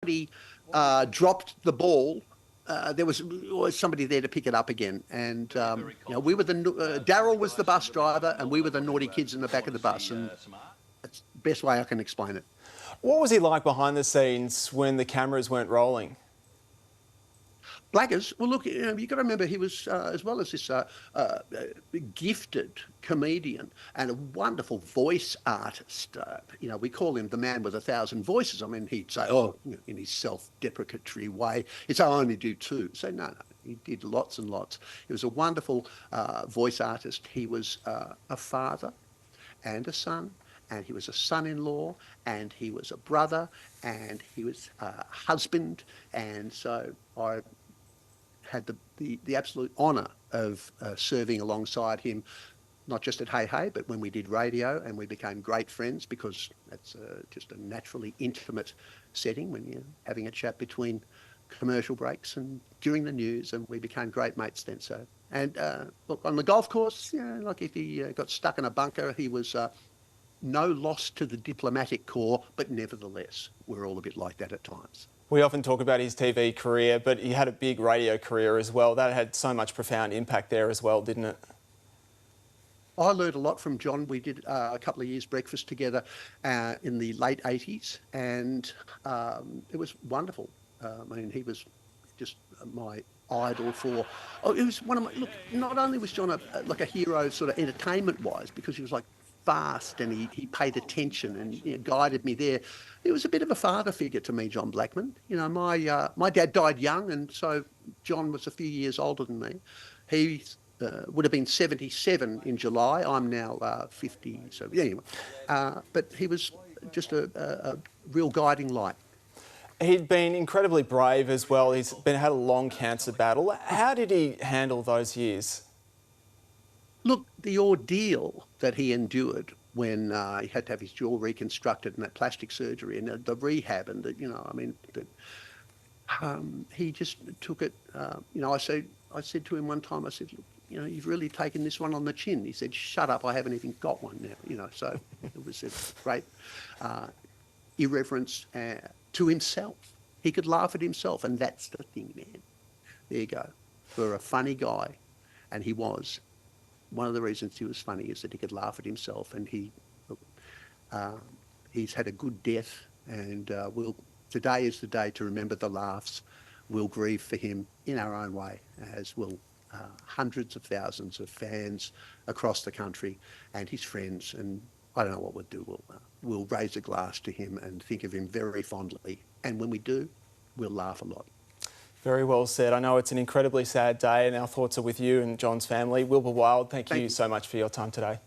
somebody dropped the ball, there was always somebody there to pick it up again. And we were Daryl was the bus driver, and we were the naughty kids in the back of the bus. And that's the best way I can explain it. What was he like behind the scenes when the cameras weren't rolling? Blackers, well, look, you've got to remember he was, as well as this gifted comedian and a wonderful voice artist. We call him the man with 1,000 voices. I mean, he'd say, in his self-deprecatory way, he'd say, I only do two. So, no, he did lots and lots. He was a wonderful voice artist. He was a father and a son, and he was a son-in-law, and he was a brother, and he was a husband. And so I had the absolute honour of serving alongside him, not just at Hey Hey, but when we did radio, and we became great friends because that's just a naturally intimate setting when you're having a chat between commercial breaks and during the news, and we became great mates then. So, and look, on the golf course, like if he got stuck in a bunker, he was no loss to the diplomatic corps, but nevertheless, we're all a bit like that at times. We often talk about his TV career, but he had a big radio career as well. That had so much profound impact there as well, didn't it? I learned a lot from John. We did a couple of years breakfast together in the late 80s, and it was wonderful. I mean, he was just my idol for... it was one of my... Look, not only was John like a hero sort of entertainment-wise, because he was like fast and he paid attention and guided me there. He was a bit of a father figure to me, John Blackman. My dad died young, and so John was a few years older than me. He would have been 77 in July. I'm now 50. So anyway, but he was just a real guiding light. He'd been incredibly brave as well. He's had a long cancer battle. How did he handle those years? Look, the ordeal that he endured when he had to have his jaw reconstructed and that plastic surgery and the rehab and he just took it. I said to him one time, I said, look, you've really taken this one on the chin. He said, shut up, I haven't even got one now. So it was a great irreverence to himself. He could laugh at himself, and that's the thing, man. There you go. For a funny guy, and he was. One of the reasons he was funny is that he could laugh at himself, and he's had a good death, and today is the day to remember the laughs. We'll grieve for him in our own way, as will hundreds of thousands of fans across the country and his friends. And I don't know what we'll do. We'll raise a glass to him and think of him very fondly. And when we do, we'll laugh a lot. Very well said. I know it's an incredibly sad day, and our thoughts are with you and John's family. Wilbur Wild, thank you so much for your time today.